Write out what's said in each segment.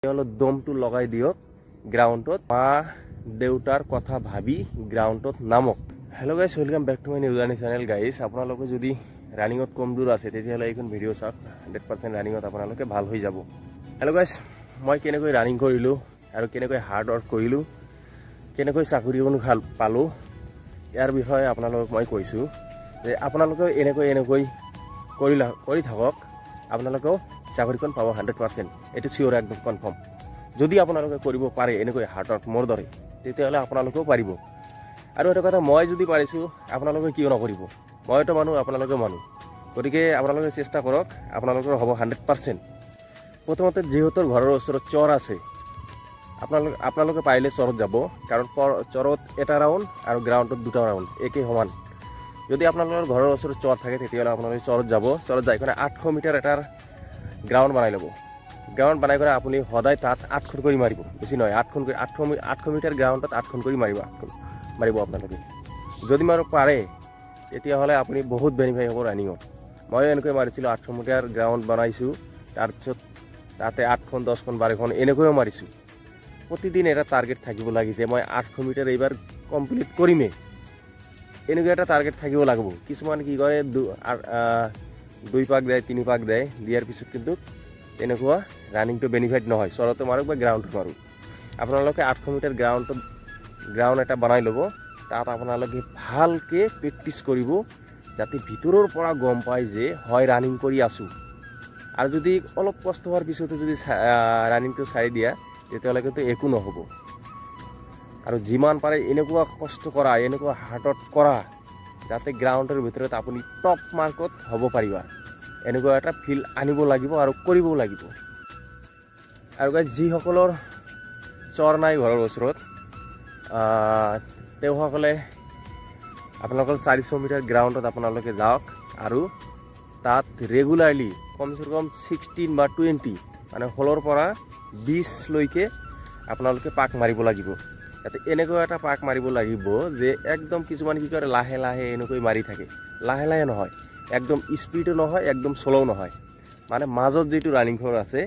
হলো দমটো লগাই দিয়ক গ্ৰাউণ্ডত মা দেউতাৰ কথা ভাবি গ্ৰাউণ্ডত নামক। Hello' guys, welcome back to my new journey channel. Guys, আপোনালোকে যদি ৰানিঙত কম দূৰ আছে তেতিয়াহ'লে এইখন ভিডিঅ' চাওক। 100% ৰানিঙত আপোনালোকে ভাল হৈ যাব। হেল্ল' গাইজ, মই কেনেকৈ ৰানিং কৰিলোঁ আৰু কেনেকৈ হাৰ্ড ৱৰ্ক কৰিলোঁ, কেনেকৈ চাকৰিখন পালোঁ, ইয়াৰ বিষয়ে আপোনালোকক মই কৈছোঁ যে আপোনালোকে এনেকৈ কৰি থাকক, আপোনালোকেও চাকৰিখন পাব 100%। এইটো চিয়'ৰ, একদম কনফাৰ্ম। যদি আপোনালোকে কৰিব পাৰে এনেকৈ হাৰ্ড ৱৰ্ক মোৰ দৰে, তেতিয়াহ'লে আপোনালোকেও পাৰিব। আৰু এটা কথা, মই যদি পাৰিছোঁ আপোনালোকে কিয় নকৰিব? মইতো মানুহ, আপোনালোকে মানুহ, গতিকে আপোনালোকে চেষ্টা কৰক, আপোনালোকৰ হ'ব 100%। প্ৰথমতে যিহেতু ঘৰৰ ওচৰত চৰ আছে, আপোনালোকে পাৰিলে চৰত যাব, কাৰণ চৰত এটা ৰাউণ্ড আৰু গ্ৰাউণ্ডত দুটা ৰাউণ্ড একেই সমান। যদি আপোনালোকৰ ঘৰৰ ওচৰত চৰ থাকে তেতিয়াহ'লে আপোনালোকে চৰত যাব। চৰত যাই কিনে 800 মিটাৰ এটাৰ গ্ৰাউণ্ড বনাই ল'ব। গ্ৰাউণ্ড বনাই কিনে আপুনি সদায় তাত 8খন কৰি মাৰিব, বেছি নহয় 800 মিটাৰ গ্ৰাউণ্ডত 8খন কৰি মাৰিব আপোনালোকে। যদি মাৰিব পাৰে তেতিয়াহ'লে আপুনি বহুত বেনিফিট হ'ব ৰানিঙত। মই এনেকৈ মাৰিছিলোঁ, 800 মিটাৰ গ্ৰাউণ্ড বনাইছোঁ, তাৰপিছত তাতে 8খন 10খন 12খন এনেকৈও মাৰিছোঁ। প্ৰতিদিন এটা টাৰ্গেট থাকিব লাগে যে মই 800 মিটাৰ এইবাৰ কমপ্লিট কৰিমেই, এনেকুৱা এটা টাৰ্গেট থাকিব লাগিব। কিছুমান কি কৰে 2 পাক দেয়, 3 পাক দেয়, দিয়াৰ পিছত কিন্তু তেনেকুৱা ৰানিংটো বেনিফিট নহয়। চৰতে মাৰক বা গ্ৰাউণ্ডত মাৰক, আপোনালোকে 800 মিটাৰ গ্ৰাউণ্ড এটা বনাই ল'ব। তাত আপোনালোকে ভালকৈ প্ৰেক্টিচ কৰিব, যাতে ভিতৰৰ পৰা গম পায় যে হয় ৰানিং কৰি আছোঁ। আৰু যদি অলপ কষ্ট হোৱাৰ পিছতো যদি ৰানিংটো চাই দিয়া তেতিয়াহ'লে কিন্তু একো নহ'ব। আৰু যিমান পাৰে এনেকুৱা কষ্ট কৰা, এনেকুৱা হাৰ্ড ৱৰ্ক কৰা, যাতে গ্ৰাউণ্ডৰ ভিতৰত আপুনি টপ মাৰ্কত হ'ব পাৰিবা। এনেকুৱা এটা ফিল আনিব লাগিব আৰু কৰিবও লাগিব। আৰু যিসকলৰ চৰ নাই ঘৰৰ ওচৰত, তেওঁসকলে আপোনালোকৰ 400 মিটাৰ গ্ৰাউণ্ডত আপোনালোকে যাওক আৰু তাত ৰেগুলাৰলি কমচে কম 16 বা 20 মানে 16ৰ পৰা 20 লৈকে আপোনালোকে পাক মাৰিব লাগিব। যাতে এনেকুৱা এটা পাক মাৰিব লাগিব যে একদম কিছুমান কি কৰে লাহে লাহে এনেকৈ মাৰি থাকে। লাহে লাহে নহয়, একদম স্পীডো নহয়, একদম শ্ল'ও নহয়, মানে মাজত যিটো ৰানিং ফ্ল'ৰ আছে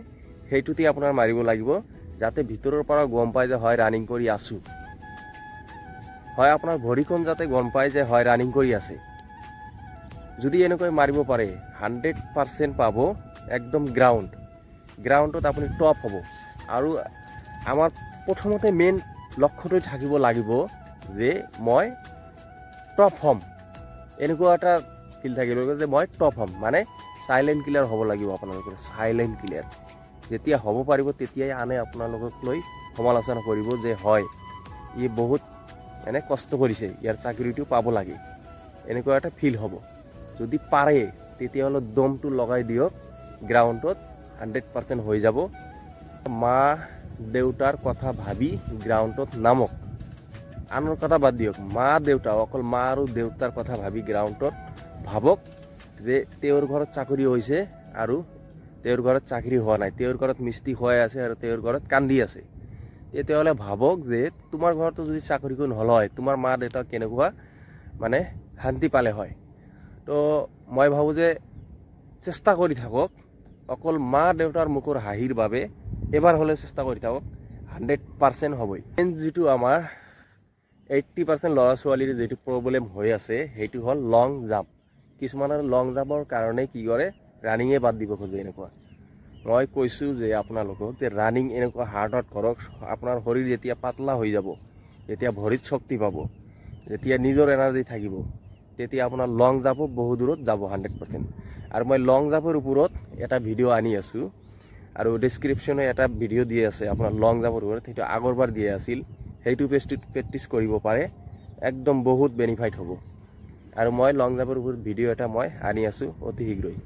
সেইটোতে আপোনাৰ মাৰিব লাগিব, যাতে ভিতৰৰ পৰা গম পায় যে হয় ৰানিং কৰি আছোঁ। হয় আপোনাৰ ভৰিখন যাতে গম পায় যে হয় ৰানিং কৰি আছে। যদি এনেকৈ মাৰিব পাৰে 100% পাব একদম গ্ৰাউণ্ডত আপুনি টপ হ'ব। আৰু আমাৰ প্ৰথমতে মেইন লক্ষ্যটো থাকিব লাগিব যে মই টপ হ'ম। এনেকুৱা এটা ফিল থাকিব লাগিব যে মই টপ হ'ম, মানে চাইলেণ্ট কিলাৰ হ'ব লাগিব আপোনালোকৰ। চাইলেণ্ট কিলাৰ যেতিয়া হ'ব পাৰিব তেতিয়াই আনে আপোনালোকক লৈ সমালোচনা কৰিব যে হয় ই বহুত কষ্ট কৰিছে, ইয়াৰ চাকৰিটো পাব লাগে, এনেকুৱা এটা ফিল হ'ব। যদি পাৰে তেতিয়াহ'লে দমটো লগাই দিয়ক গ্ৰাউণ্ডত, 100% হৈ যাব। মা দেউতাৰ কথা ভাবি গ্ৰাউণ্ডত নামক। আনৰ কথা বাদ দিয়ক, মা দেউতা, অকল মা আৰু দেউতাৰ কথা ভাবি গ্ৰাউণ্ডত ভাবক যে তেওঁৰ ঘৰত চাকৰি হৈছে আৰু তেওঁৰ ঘৰত চাকৰি হোৱা নাই, তেওঁৰ ঘৰত মিস্ত্ৰী হৈ আছে আৰু তেওঁৰ ঘৰত কান্দি আছে। তেতিয়াহ'লে ভাবক যে তোমাৰ ঘৰতো যদি চাকৰিখন হ'ল হয়, তোমাৰ মা দেউতা কেনেকুৱা শান্তি পালে হয়। তো মই ভাবোঁ যে চেষ্টা কৰি থাকক, অকল মা দেউতাৰ মুখৰ হাঁহিৰ বাবে এবাৰ হ'লে চেষ্টা কৰি থাকক, 100% হ'বই। যিটো আমাৰ 80% ল'ৰা ছোৱালীৰ যিটো প্ৰব্লেম হৈ আছে সেইটো হ'ল লং জাম্প। কিছুমানৰ লং জাম্পৰ কাৰণে কি কৰে ৰানিঙে বাদ দিব খোজে। এনেকুৱা মই কৈছোঁ যে আপোনালোকক যে ৰানিং এনেকুৱা হাৰ্ড ৱৰ্ক কৰক। আপোনাৰ শৰীৰ যেতিয়া পাতলা হৈ যাব, যেতিয়া ভৰিত শক্তি পাব, যেতিয়া নিজৰ এনাৰ্জি থাকিব, তেতিয়া আপোনাৰ লং জাম্পো বহু দূৰত যাব 100%। আৰু মই লং জাম্পৰ ওপৰত এটা ভিডিঅ' আনি আছোঁ, আৰু ডেছক্ৰিপশ্যনে এটা ভিডিঅ' দি আছে আপোনাৰ লং জাম্পৰ ওপৰত। সেইটো আগৰবাৰ দিয়া আছিল, সেইটো প্ৰেক্টিছ কৰিব পাৰে, একদম বহুত বেনিফিট হ'ব। আৰু মই লং জাম্পৰ ওপৰত ভিডিঅ' এটা মই আনি আছোঁ অতি শীঘ্ৰেই।